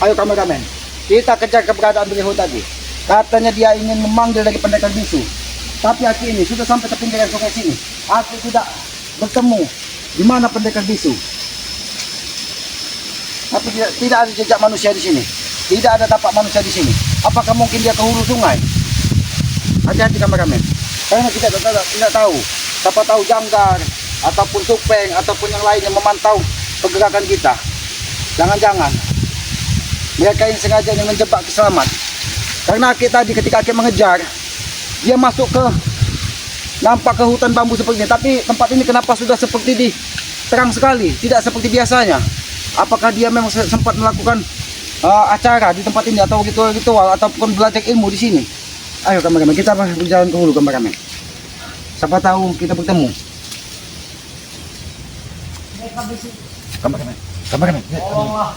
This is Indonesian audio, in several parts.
Ayo kameramen, kita kejar keberadaan beliau tadi. Katanya dia ingin memanggil dari pendekar bisu. Tapi aki ini sudah sampai ke pinggiran sungai sini. Aku tidak bertemu di mana pendekar bisu. Tapi tidak ada jejak manusia di sini. Tidak ada tapak manusia di sini. Apakah mungkin dia ke hulu sungai? Hati-hati kameramen. Karena kita tidak tahu. Siapa tahu Janggar ataupun Tupeng ataupun yang lain yang memantau pergerakan kita. Jangan-jangan mereka yang sengaja ingin menjebak Selamat. Karena kita tadi ketika kita mengejar, dia masuk ke nampak ke hutan bambu seperti ini. Tapi tempat ini kenapa sudah seperti di terang sekali, tidak seperti biasanya. Apakah dia memang sempat melakukan acara di tempat ini atau ritual ataupun belajar ilmu di sini? Ayo kameramen, kita berjalan ke hulu kameramen. Siapa tahu kita bertemu. Kameramen. Tolonglah,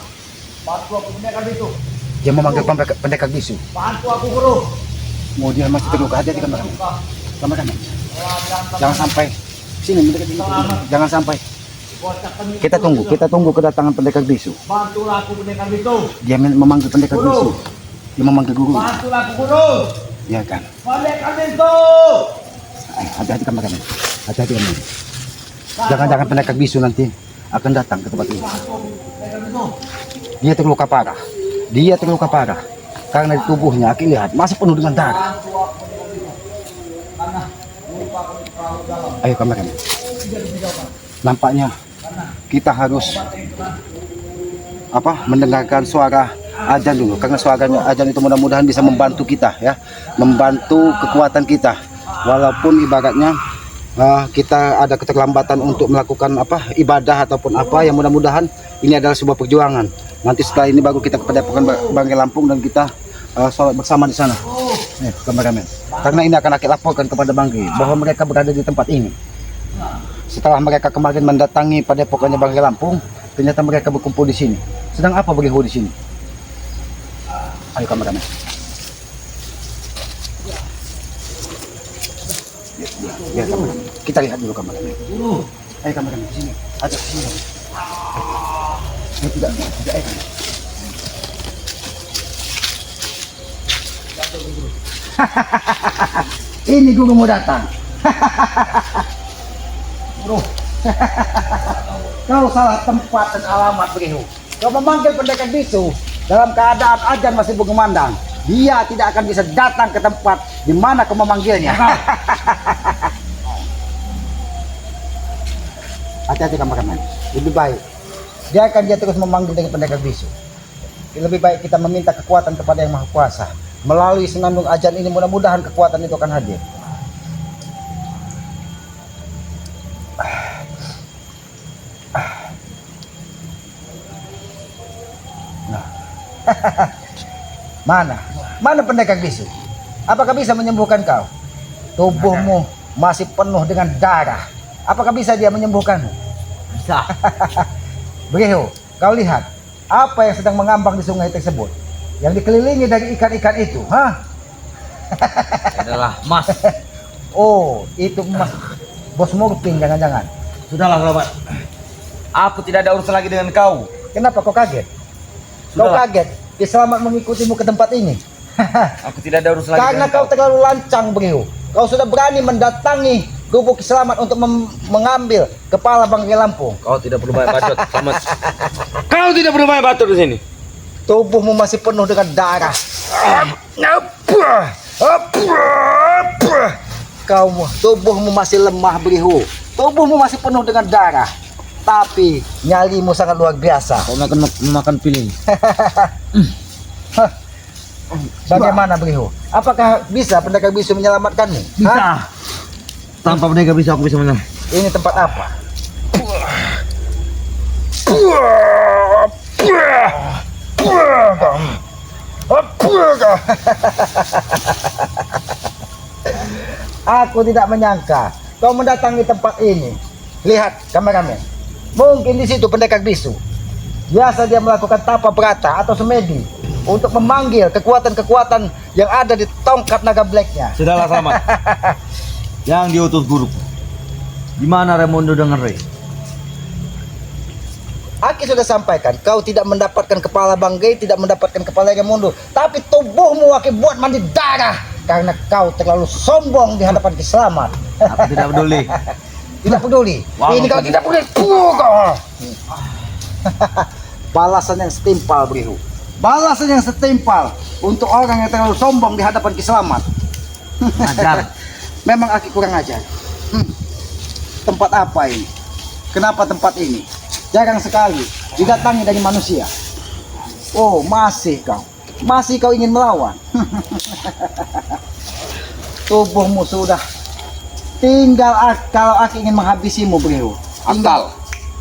bantu aku pendekar bisu. Dia memanggil pendekar bisu. Bantu aku guru. Mau dia masih terluka, hati-hati kameramen. Jangan sampai sini mendekat ini. Jangan sampai. Kita tunggu kedatangan pendekar bisu. Bantulah aku pendekar bisu. Dia memanggil pendekar bisu. Dia memanggil guru. Bantulah aku guru. Ya kan. Pendekar bisu. Hati-hati kameramen. Hati-hati kameramen. Jangan-jangan pendekar bisu nanti akan datang ke tempat ini. Dia terluka parah. Karena di tubuhnya aku lihat masih penuh dengan darah. Ayo kameramen. Nampaknya kita harus mendengarkan suara azan dulu, karena suaranya azan itu mudah-mudahan bisa membantu kita ya, membantu kekuatan kita. Walaupun ibaratnya kita ada keterlambatan untuk melakukan ibadah ataupun yang mudah-mudahan ini adalah sebuah perjuangan. Nanti setelah ini baru kita kepada Banggai Lampung dan kita sholat bersama di sana. Kameramen. Karena ini akan aku laporkan kepada Banggai bahwa mereka berada di tempat ini. Setelah mereka kemarin mendatangi pada pokoknya Banggai Lampung, ternyata mereka berkumpul di sini. Sedang apa beliau di sini? Ayo kameramen. Ya, kameramen. Kita lihat dulu kameramen. Ayo kameramen sini. Ajak sini. Tidak. Ini guru mau datang. Bro. Kau salah tempat dan alamat bro. Kau memanggil pendekar bisu dalam keadaan azan masih berkumandang. Dia tidak akan bisa datang ke tempat di mana kau memanggilnya. Hati-hati kameramen. Lebih baik dia terus memanggil dengan pendekar bisu. Lebih baik kita meminta kekuatan kepada Yang Maha Kuasa. Melalui senandung azan ini mudah-mudahan kekuatan itu akan hadir. Mana pendekar bisu? Apakah bisa menyembuhkan kau? Tubuhmu masih penuh dengan darah. Apakah bisa dia menyembuhkanmu? Bisa. Beliau, kau lihat apa yang sedang mengambang di sungai tersebut, yang dikelilingi dari ikan-ikan itu, Adalah emas. Oh, itu emas Bos Murping jangan-jangan. Sudahlah Selamat. Aku tidak ada urusan lagi dengan kau. Kenapa kau kaget? Kau kaget? Ki Selamat mengikutimu ke tempat ini. Aku tidak ada urusan lagi Karena dengan kau terlalu lancang, beliau. Kau sudah berani mendatangi gubuk Ki Selamat untuk mengambil kepala Banggai Lampung. Kau tidak perlu banyak bacot, Selamat. Kau tidak perlu banyak bacot di sini. Tubuhmu masih penuh dengan darah. Tubuhmu masih lemah, beliau. Tubuhmu masih penuh dengan darah. Tapi nyalimu sangat luar biasa. Kau akan memakan piling. Bagaimana, beliau? Apakah bisa pendekar bisu menyelamatkanmu? Bisa. Tanpa pendekar bisu aku bisa menang. Ini tempat apa? Aku tidak menyangka kau mendatangi tempat ini. Lihat kameramen. Mungkin di situ pendekar bisu. Biasa dia melakukan tapa berata atau semedi untuk memanggil kekuatan-kekuatan yang ada di tongkat naga blacknya. Sudahlah Selamat. Yang diutus guruku. Di mana Raimundo dengan Ray? Aki sudah sampaikan, kau tidak mendapatkan kepala Banggai, tidak mendapatkan kepala Raimondo, tapi tubuhmu Aki buat mandi darah karena kau terlalu sombong di hadapan Ki Slamet. Aku tidak peduli. Tidak peduli. Wah, Ini kau bukan. tidak peduli. Kau. Balasan yang setimpal, Bro. Balasan yang setimpal untuk orang yang terlalu sombong di hadapan Ki Slamet. Ajar. Memang Aki kurang ajar. Tempat apa ini? Kenapa tempat ini jarang sekali didatangi dari manusia? Oh, masih kau ingin melawan? Tubuhmu sudah tinggal kalau Aki ingin menghabisimu, Bro. Tinggal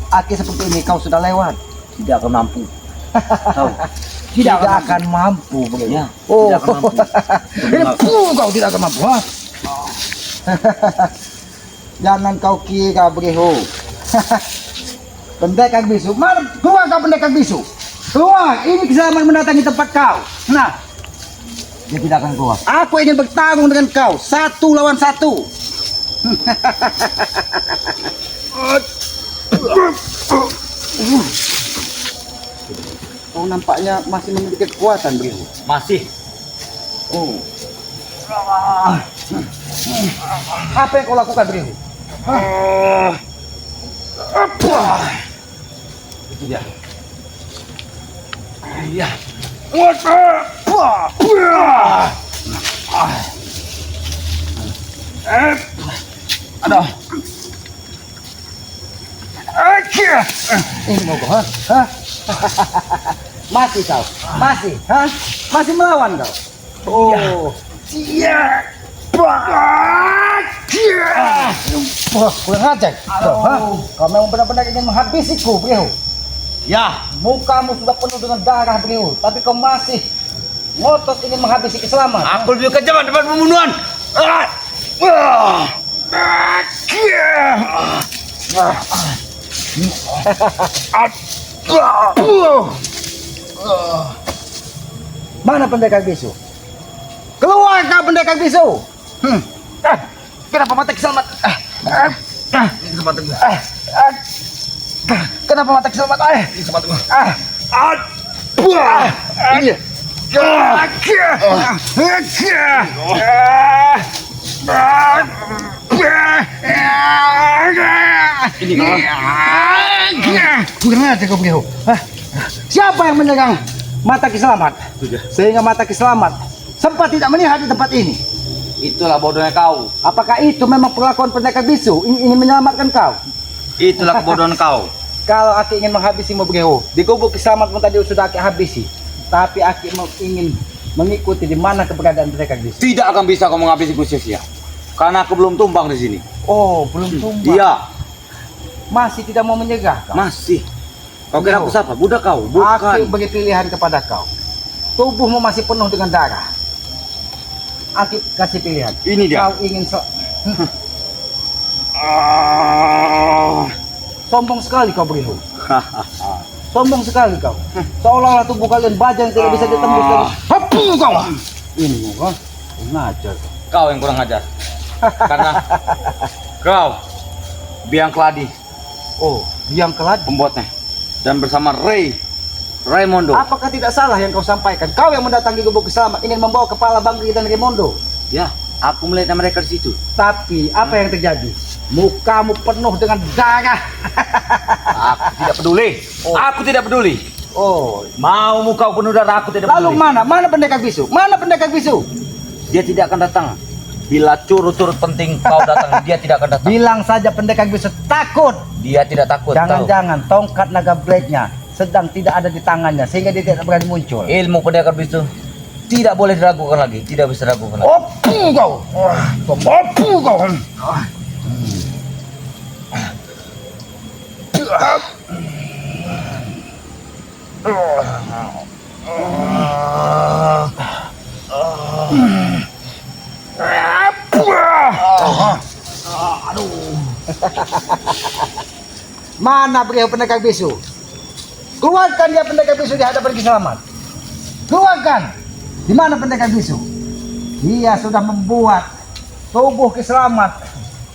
Aki seperti ini kau sudah lewat. Tidak akan mampu. Tahu? Tidak akan mampu, Bro. Ya, Oh, tidak akan mampu. kau tidak akan mampu. Ha? Jangan kau kira, Bro. Pendekar bisu, keluar kau pendekar bisu. Keluar, ini Slamet mendatangi tempat kau. Nah, Dia tidak akan keluar. aku ingin bertarung dengan kau, 1 lawan 1. Kau nampaknya masih memiliki kekuatan, Bro. Masih. Oh. Apa yang kau lakukan, Bro? Itu dia. Iya. Aduh. Ini mau kau, ha? Masih kau? Masih, ha? Masih melawan kau? Oh. Wah, kurang ajar. Kau, ha? Kau memang benar-benar ingin menghabisiku, Bro. Ya. Mukamu sudah penuh dengan darah, Bro. Tapi kau masih ngotot ingin menghabisi Ki Slamet. Aku lebih kejam dapat pembunuhan. Mana pendekar bisu? Keluar kau pendekar bisu! Kenapa mata Ki Slamet? Kenapa mata Ki Slamet? Ini. Ini kau. Kurang aja kau, Bro. Siapa yang menyerang mata Ki Slamet? Sehingga mata Ki Slamet sempat tidak melihat di tempat ini. Itulah bodohnya kau. Apakah itu memang perlakuan pendekar bisu ingin menyelamatkan kau? Itulah kebodohan kau. Kalau Aki ingin menghabisimu, Bro, di gubuk Ki Slamet pun tadi sudah Aki habisi. Tapi Aki ingin mengikuti di mana keberadaan pendekar bisu. Tidak akan bisa kau menghabisiku sia-sia. Karena aku belum tumbang di sini. Oh, belum tumbang. Iya, Masih tidak mau menyegah kau? masih. Kau kira aku siapa? Budak kau? Aku Bukan. beri pilihan kepada kau. Tubuhmu masih penuh dengan darah. Aki kasih pilihan. Ini dia. Kau ingin sombong sekali kau, Bro. Sombong sekali kau. Seolah-olah tubuh kalian baja yang tidak bisa ditembus dari hapu kau. Ini kau. Ngajar kau. Kau yang kurang ajar. Karena kau biang keladi Oh, biang keladi. pembuatnya. Dan bersama Raimondo. Apakah tidak salah yang kau sampaikan? Kau yang mendatangi gubuk Ki Slamet ingin membawa kepala Banggai dan Raimondo. Ya, aku melihat mereka di situ. Tapi apa yang terjadi? Mukamu penuh dengan darah. Aku tidak peduli. Aku tidak peduli. Oh, Mau muka penuh darah, aku tidak lalu peduli. mana pendekar bisu? Mana pendekar bisu? Dia tidak akan datang. Bila curut-curut penting kau datang, dia tidak akan datang. Bilang saja pendekar bisu takut. Dia tidak takut. tahu. Jangan-jangan tongkat naga blade-nya sedang tidak ada di tangannya sehingga dia tidak berani muncul. Ilmu pendekar bisu tidak boleh diragukan lagi. Tidak bisa diragukan lagi. Opu kau. Opu kau. Mana beliau pendekar bisu? Keluarkan dia pendekar bisu di hadapan Ki Slamet. Keluarkan. Di mana pendekar bisu? Dia sudah membuat tubuh Ki Slamet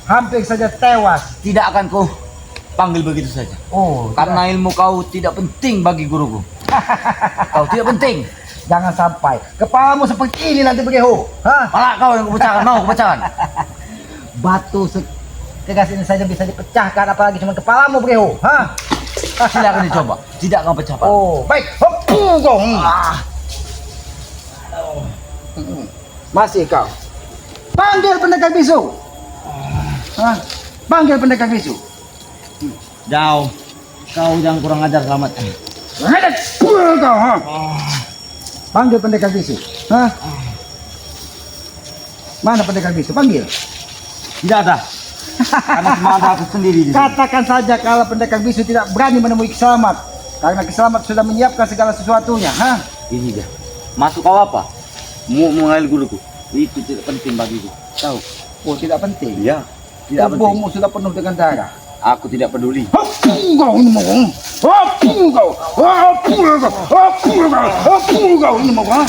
hampir saja tewas. Tidak akan ku panggil begitu saja. Oh, Karena ilmu kau tidak penting bagi guruku. Kau tidak penting. jangan sampai kepalamu seperti ini nanti begitu. Hah? Malah kau yang kupecahkan, mau kupecahkan. Batu sekegas ini saja bisa dipecahkan, apalagi cuma kepalamu begitu. Hah? Silakan dicoba. Tidak kau pecah Pak. Oh, baik. Hop, gong. Masih kau. Panggil pendekar bisu. Hah? Panggil pendekar bisu. Jauh. Kau jangan kurang ajar Selamat. Ada kau, ha? Panggil pendekar bisu. Hah? Mana pendekar bisu? Panggil. Tidak ada. Karena cuma ada aku sendiri di sini. Katakan saja kalau pendekar bisu tidak berani menemui Kiselamat. Karena Kiselamat sudah menyiapkan segala sesuatunya. Hah? Ini dia. Masuk kau apa? Mengail guruku. Itu tidak penting bagiku. Tahu? Oh, tidak penting. Iya. Tidak penting. Tubuhmu sudah penuh dengan darah. Aku tidak peduli. Kau ini mau kau. Kau ini mau kau.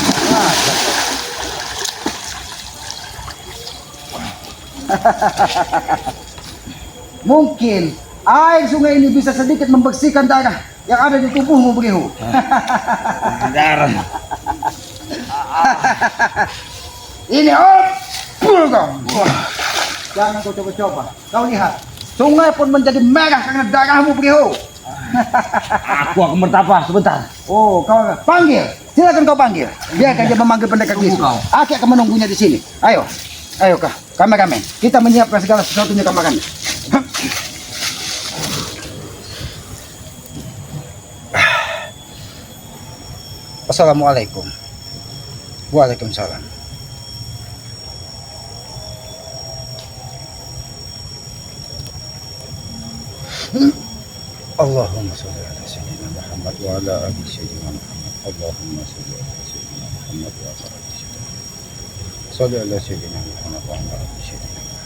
Mungkin air sungai ini bisa sedikit membersihkan darah yang ada di tubuhmu begitu. Darah. Ini kau. Jangan kau coba-coba. Kau lihat, sungai pun menjadi merah karena darahmu begitu. Aku akan bertapa sebentar. Oh, kau panggil. Silakan kau panggil. Biarkan dia memanggil pendekar bisu. Tunggu kau. Aku akan menunggunya di sini. Ayo, ayo kah, kameramen. Kita menyiapkan segala sesuatunya kameramen. Assalamualaikum. Waalaikumsalam. Allahumma sholli ala sayyidina Muhammad wa ala ali sayyidina Muhammad. Allahumma sholli ala sayyidina Muhammad wa ala ali sayyidina Muhammad. Sholli ala sayyidina Muhammad wa ala ali sayyidina Muhammad.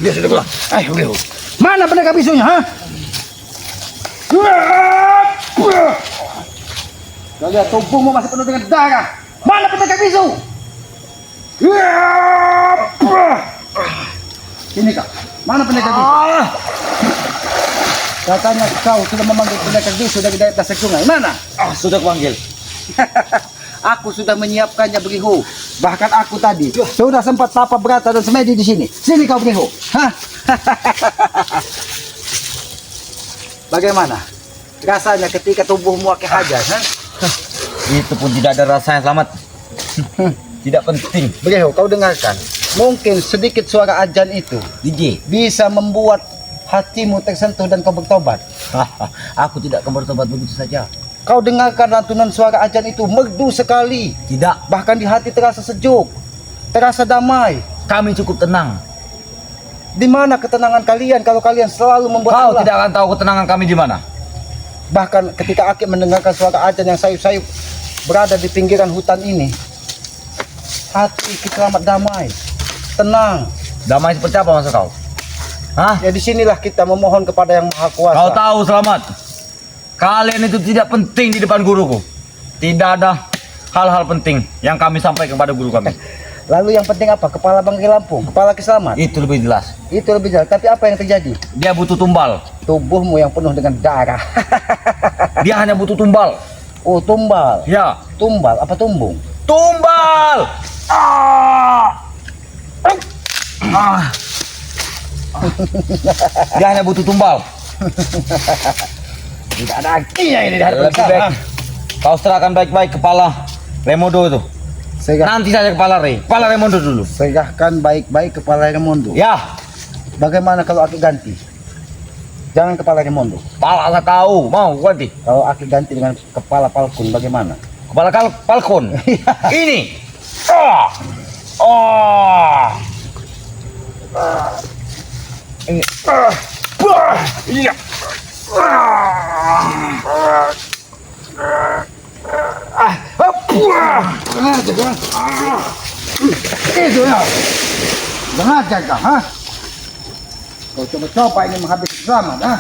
Dia sudah pulang. Ayo, ayo. Mana pendekar bisunya, ha? Kau lihat tubuhmu masih penuh dengan darah. Mana pendekar bisu? Sini kau. Mana pendekar bisu? Katanya kau sudah memanggil pendekar bisu dari dasar sungai. Mana? Sudah panggil. Aku sudah menyiapkannya begitu. Bahkan aku tadi sudah sempat tapa berata dan semedi di sini. Sini kau begitu. Hah? Bagaimana rasanya ketika tubuhmu akan hajar? Hah? Itu pun tidak ada rasanya Selamat. Tidak penting. Begitu, kau dengarkan. Mungkin sedikit suara azan itu DJ. bisa membuat hatimu tersentuh dan kau bertobat. Aku tidak akan bertobat begitu saja. Kau dengarkan lantunan suara azan itu merdu sekali. Tidak. Bahkan di hati terasa sejuk, terasa damai. Kami cukup tenang. Di mana ketenangan kalian kalau kalian selalu membuat Kau ulah? tidak akan tahu ketenangan kami di mana. Bahkan ketika Aki mendengarkan suara azan yang sayup-sayup berada di pinggiran hutan ini, hati kita amat damai, tenang. Damai seperti apa maksud kau? Hah? Ya disinilah kita memohon kepada yang Maha Kuasa. Kau tahu Selamat. Kalian itu tidak penting di depan guruku. Tidak ada hal-hal penting yang kami sampaikan kepada guru kami. Lalu yang penting apa? Kepala Bangkai Lampung, kepala Kiselamat. Itu lebih jelas. Itu lebih jelas. Tapi apa yang terjadi? Dia butuh tumbal. Tubuhmu yang penuh dengan darah. Dia hanya butuh tumbal. Oh, tumbal. Ya. Tumbal apa tumbung? Tumbal. Dia hanya butuh tumbal. Tidak ada artinya ini di hadapan Lebih saya. baik kau serahkan baik-baik kepala Remondo itu. Nanti saja kepala Remondo dulu. Serahkan baik-baik kepala Remondo. Ya. Bagaimana kalau Aki ganti? Jangan kepala Remondo. Pala nggak tahu. Mau ganti. Kalau Aki ganti dengan kepala Falcon bagaimana? Kepala Falcon. Ini. Oh. Oh. Ini. Iya. Itu ya. Sengaja kau, ha? Kau coba-coba ini menghabisi Selamat, ha?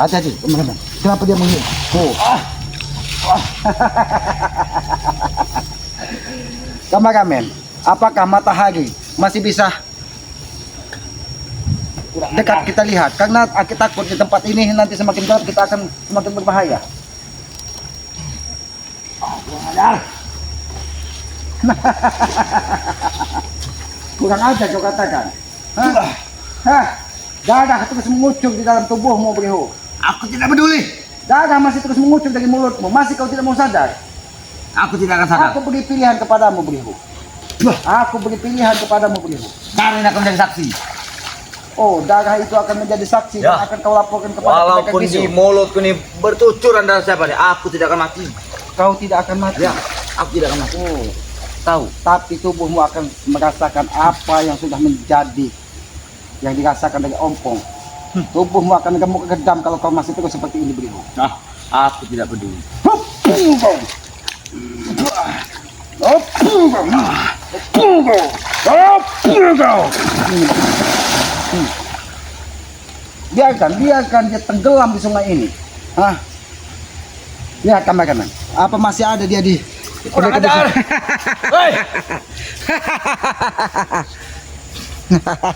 Hati-hati, teman-teman. Kenapa dia menghilang? Oh. Kameramen, apakah matahari masih bisa dekat kita lihat? Karena aku takut di tempat ini nanti semakin gelap kita akan semakin berbahaya. Kurang aja kau katakan. Hah? Hah? Darah terus mengucur di dalam tubuhmu, Briho. Aku tidak peduli. Darah masih terus mengucur dari mulutmu. Masih kau tidak mau sadar? Aku tidak akan sadar. Aku beri pilihan kepadamu, Briho. Aku beri pilihan kepadamu, Briho. Darah ini akan menjadi saksi. Oh, darah itu akan menjadi saksi Ya. dan akan kau laporkan kepada Walaupun pendekar di bisu. mulutku ini bercucuran darah siapa nih, aku tidak akan mati. Kau tidak akan mati. Ya, aku tidak akan mati. Oh, tahu. Tapi tubuhmu akan merasakan apa yang sudah menjadi yang dirasakan dari ompong. Tubuhmu akan gemuk gedam kalau kau masih terus seperti ini, Briho. Nah, aku tidak peduli. Biarkan dia tenggelam di sungai ini. Hah? Lihat kameramen. Apa masih ada dia di Kurang ajar. Hei.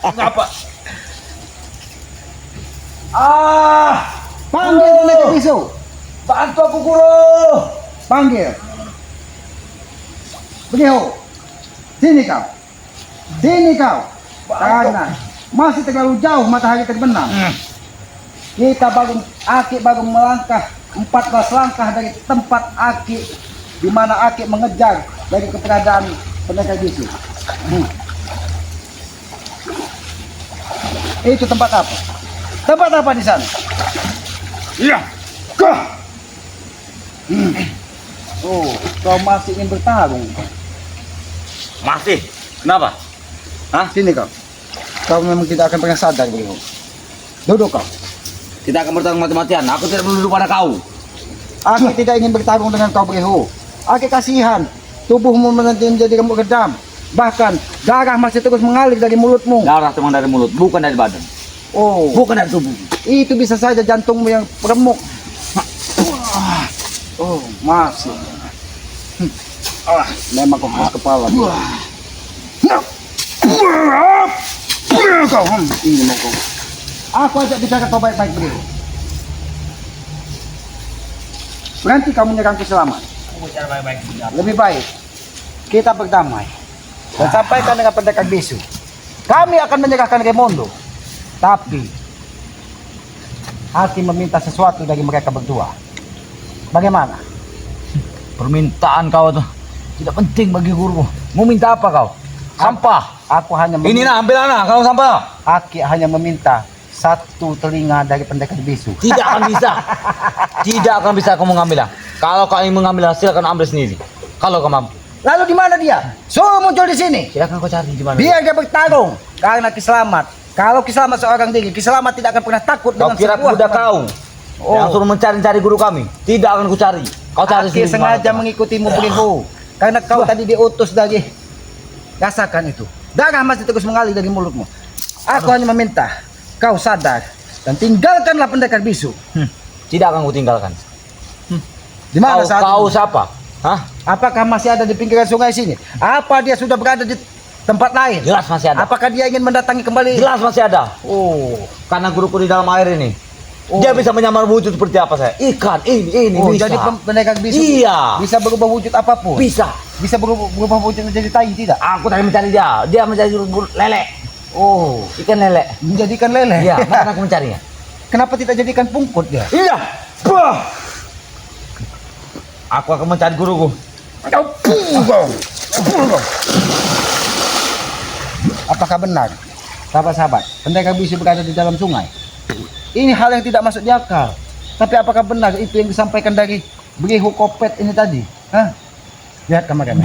Ngapa? Panggil pendekar bisu. Bantu aku, Guru. Panggil. Briho. Sini kau. Sini kau. Karena masih terlalu jauh matahari terbenam. Kita baru melangkah 14 langkah dari tempat Aki, di mana Aki mengejar dari keberadaan pendekar bisu. Itu tempat apa? Tempat apa di sana? Iya. Oh, kau masih ingin bertarung? Masih. Kenapa? Hah? Sini kau. Kau memang tidak akan pernah sadar, Briho. Duduk kau. Kita akan bertarung mati-matian. Aku tidak peduli pada kau. Aku tidak ingin bertarung dengan kau, Briho. Aku kasihan. Tubuhmu menjadi gemuk gedam. Bahkan darah masih terus mengalir dari mulutmu. Darah cuma dari mulut, bukan dari badan. Oh, Bukan dari tubuh. itu bisa saja jantungmu yang remuk. Oh, masih. Memang kau keras kepala. Kau, ini mau kau. Aku ajak bicara kau baik-baik, Briho. Berhenti kau menyerangku selamat. Lebih baik kita berdamai dan sampaikan dengan pendekar bisu. Kami akan menyerahkan Raimondo, tapi Hati meminta sesuatu dari mereka berdua. Bagaimana? Permintaan kau tuh tidak penting bagi guru. Mau minta apa kau? Sampah. Aku hanya Ini nah, ambil anak kalau sampah. Aki hanya meminta satu telinga dari pendekar bisu. Tidak akan bisa. Tidak akan bisa kamu mengambil. Kalau kau ingin mengambil, silakan ambil sendiri. Kalau kau mampu. Lalu di mana dia? Suruh muncul di sini. Silakan kau cari di mana. Biar dia bertarung. Karena Kiselamat. Kalau Kiselamat seorang diri, Kiselamat tidak akan pernah takut Kau dengan kira sebuah kuda kau yang suruh mencari-cari guru kami. Tidak akan kucari. Kau cari Aki sendiri. sengaja mengikutimu Prihu. Karena kau tadi diutus dari. Rasakan itu. Darah masih terus mengalir dari mulutmu. Aku hanya meminta kau sadar dan tinggalkanlah pendekar bisu. Tidak akan kutinggalkan. Di mana Kau, saat kau ini? siapa? Hah? Apakah masih ada di pinggiran sungai sini? Apa dia sudah berada di tempat lain? Jelas masih ada. Apakah dia ingin mendatangi kembali? Jelas masih ada. Oh, Karena guruku di dalam air ini. Oh. Dia bisa menyamar wujud seperti apa saya? Ikan, ini oh bisa. jadi pendekar bisu Iya. bisa berubah wujud apapun. Bisa. Bisa berubah wujud menjadi tai tidak? Aku tadi mencari dia. Dia mencari lele. Oh, Ikan lele. menjadikan lele. Iya, mana aku mencarinya? Kenapa tidak jadikan pungkut dia? Iya. Bah. Aku akan mencari guruku. Apakah benar, sahabat-sahabat, pendekar bisu berada di dalam sungai? Ini hal yang tidak masuk di akal. Tapi apakah benar itu yang disampaikan dari Brihu Kopet ini tadi? Hah? Lihat kameramen.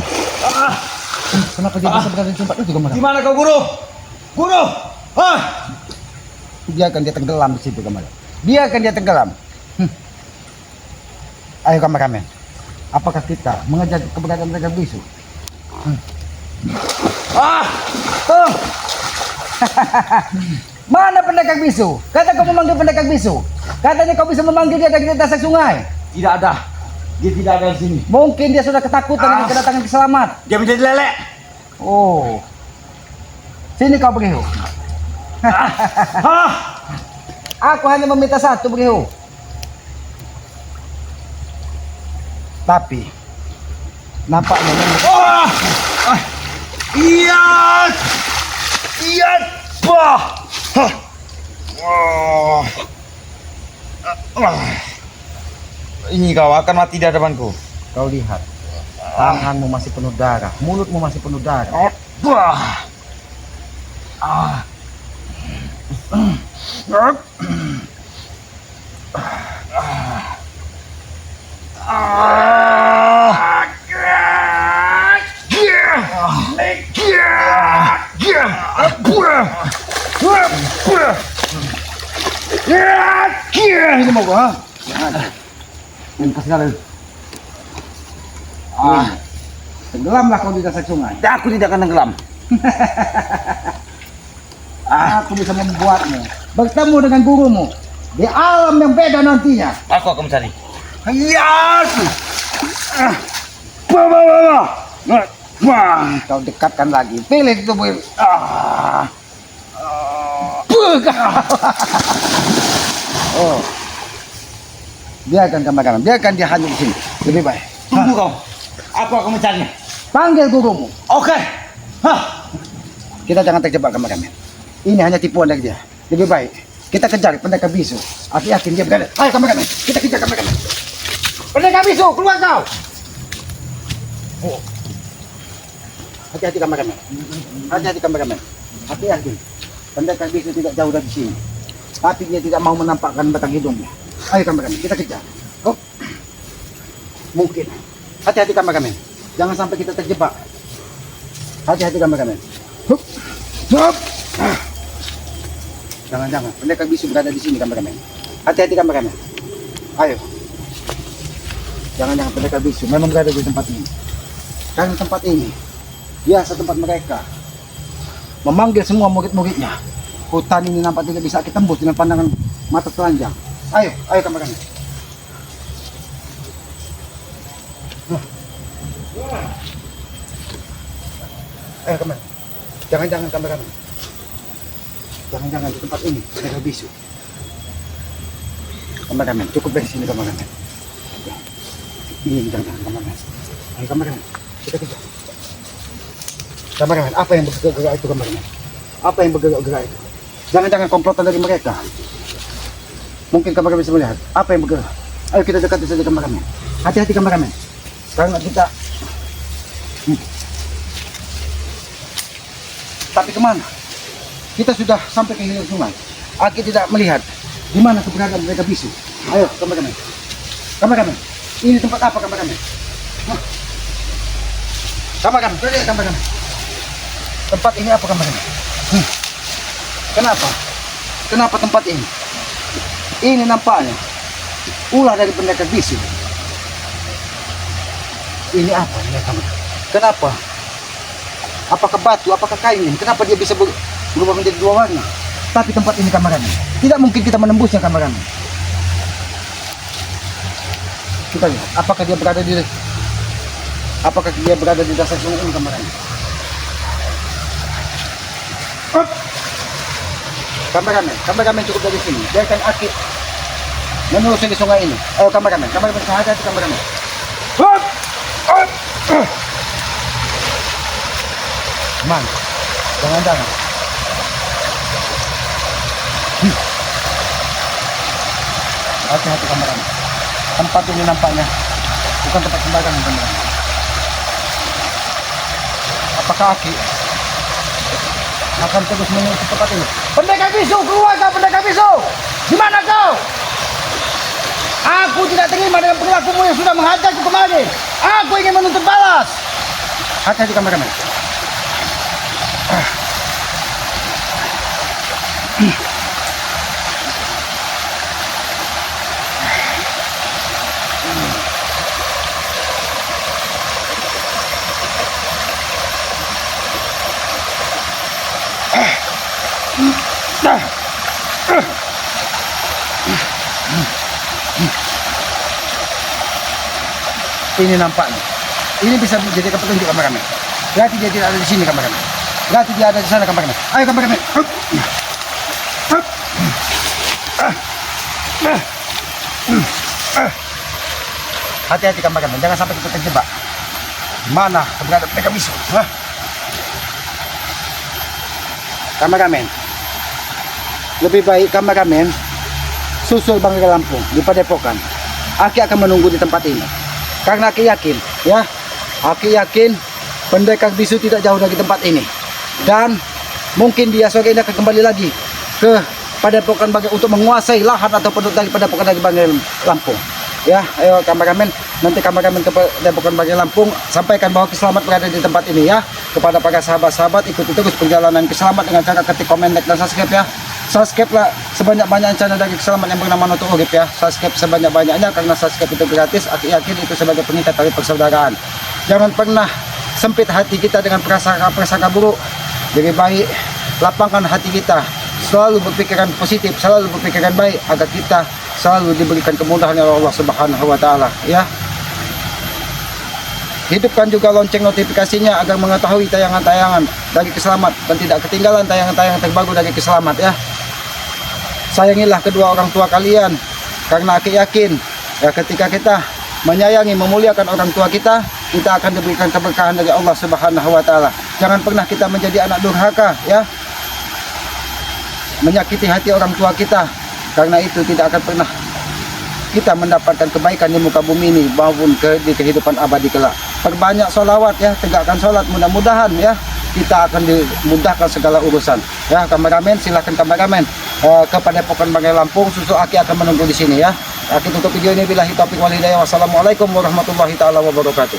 Kenapa dia bisa berada di tempat itu, Di kameramen? mana kau guru? Guru. Hah? Biarkan dia tenggelam di situ, kameramen. Biarkan dia tenggelam. Ayo kameramen. Apakah kita mengejar keberadaan pendekar bisu? Mana pendekar bisu? Kata kau memanggil pendekar bisu. Katanya kau bisa memanggil dia dari dasar sungai. Tidak ada. Dia tidak ada di sini. Mungkin dia sudah ketakutan dengan kedatangan keselamat. Dia menjadi lelek. Oh. Sini kau Begihu. Aku hanya meminta satu Begihu. Tapi nampaknya Iya. Iya. Wah. Ini kau akan mati di hadapanku. kau lihat tanganmu masih penuh darah, mulutmu masih penuh darah. Ini mau gua. Ini kasih tenggelamlah kau di dasar sungai. Aku tidak akan tenggelam. Aku bisa membuatmu bertemu dengan gurumu di alam yang beda nantinya. Aku akan mencari. Kau dekatkan lagi. Pilih itu bu. Oh, biarkan kawan-kawan. Biarkan dia hanyut di sini. Lebih baik. Tunggu kau. Aku akan mencarinya. Panggil gurumu. Oke. Kita jangan terjebak kawan-kawan. Ini hanya tipuan dari dia. Lebih baik kita kejar pendekar bisu. Aku yakin dia berada. Ayo kawan-kawan. Kita kejar kawan-kawan. Pendekar bisu, keluar kau. Oh. Hati-hati kawan-kawan. Hati-hati kawan-kawan. Aku yakin pendekar bisu tidak jauh dari sini. Tapi dia tidak mau menampakkan batang hidungnya. Ayo kawan-kawan, kita kejar. Oh. Mungkin. Hati-hati kawan-kawan. Jangan sampai kita terjebak. Hati-hati kawan-kawan. Hup. Hup. Jangan-jangan pendekar bisu berada di sini kawan-kawan. Hati-hati kawan-kawan. Ayo. Jangan-jangan pendekar bisu memang berada di tempat ini. Karena tempat ini biasa tempat mereka memanggil semua murid-muridnya. Hutan ini nampak tidak bisa kita tembus dengan pandangan mata telanjang. Ayo, ayo kawan-kawan. Ayo kawan. Jangan-jangan kawan-kawan. Jangan-jangan di tempat ini ada bisu. Kawan-kawan, cukup dari sini kawan-kawan. Ini jangan kawan-kawan. Ayo kawan-kawan, kita kejar. Kawan-kawan, apa yang bergerak itu kawan-kawan? Apa yang bergerak itu? Jangan-jangan komplotan dari mereka. Mungkin kawan-kawan bisa melihat apa yang bergerak. Ayo kita dekati saja kawan-kawan. Hati-hati kawan-kawan. Karena kita tapi kemana? Kita sudah sampai ke hilir sungai. Aku tidak melihat di mana keberadaan mereka bisu. Ayo kawan-kawan. Kawan-kawan, ini tempat apa kawan-kawan? Kawan-kawan, lihat kawan-kawan. Tempat ini apa kawan-kawan? Kenapa? Kenapa tempat ini? Ini nampaknya ulah dari pendekar bisu. Ini apa? Kenapa? Apakah batu? Apakah kain ini? Kenapa dia bisa berubah menjadi dua warna? Tapi tempat ini kamarnya tidak mungkin kita menembusnya kamarnya. Kita lihat. Apakah dia berada di dasar sungai ini kamarnya? Kameramen cukup dari sini. Biarkan Aki menelusuri sungai ini. Oh kameramen hati-hati kameramen. Man, jangan-jangan. Hati-hati kameramen. Tempat ini nampaknya bukan tempat sembarangan kameramen. Apakah Aki akan terus menuju tempat ini? Pendekar bisu, keluar kau pendekar bisu! Di mana kau? Aku tidak terima dengan perilakumu yang sudah menghajarku kemari. Aku ingin menuntut balas. Hati-hati kameramen. Ini nampaknya. Ini bisa menjadi petunjuk kameramen. Berarti dia tidak ada di sini kameramen. Berarti dia ada di sana kameramen. Ayo kameramen. Hup. Hup. Hati-hati kameramen, jangan sampai kita terjebak. Mana keberadaan mereka bisu? Kameramen, lebih baik kameramen susul Bang ke Lampung di Padepokan. Aki akan menunggu di tempat ini karena Aki yakin, ya, Aki yakin pendekar bisu tidak jauh dari tempat ini dan mungkin dia sore ini akan kembali lagi ke Padepokan Bang untuk menguasai lahan atau penduduk dari Padepokan dari Bang Lampung. Ya, ayo kameramen, nanti kameramen ke Padepokan Bang Lampung sampaikan bahwa Kiselamat berada di tempat ini ya. Kepada para sahabat-sahabat, ikuti terus perjalanan Kiselamat dengan cara ketik komen, like dan subscribe ya. Subscribe lah sebanyak-banyaknya channel dari Kiselamat yang bernama Noto Urip ya. Subscribe sebanyak-banyaknya karena subscribe itu gratis. Aku yakin itu sebagai pengikat tali persaudaraan. Jangan pernah sempit hati kita dengan prasangka buruk. Lebih baik lapangkan hati kita. Selalu berpikiran positif, selalu berpikiran baik agar kita selalu diberikan kemudahan oleh Allah Subhanahu wa taala ya. Hidupkan juga lonceng notifikasinya agar mengetahui tayangan-tayangan dari Kiselamat dan tidak ketinggalan tayangan-tayangan terbaru dari Kiselamat ya. Sayangilah kedua orang tua kalian karena aku yakin ya ketika kita menyayangi, memuliakan orang tua kita akan diberikan keberkahan dari Allah Subhanahu wa taala. Jangan pernah kita menjadi anak durhaka ya. Menyakiti hati orang tua kita, karena itu tidak akan pernah kita mendapatkan kebaikan di muka bumi ini maupun di kehidupan abadi kelak. Perbanyak sholawat ya, tegakkan sholat, mudah-mudahan ya kita akan dimudahkan segala urusan ya. Kameramen, silahkan kameramen ke Padepokan Bang Lampung, susu Aki akan menunggu di sini ya. Aki tutup video ini, billahi taufiq wal hidayah. Wassalamualaikum warahmatullahi taala wabarakatuh.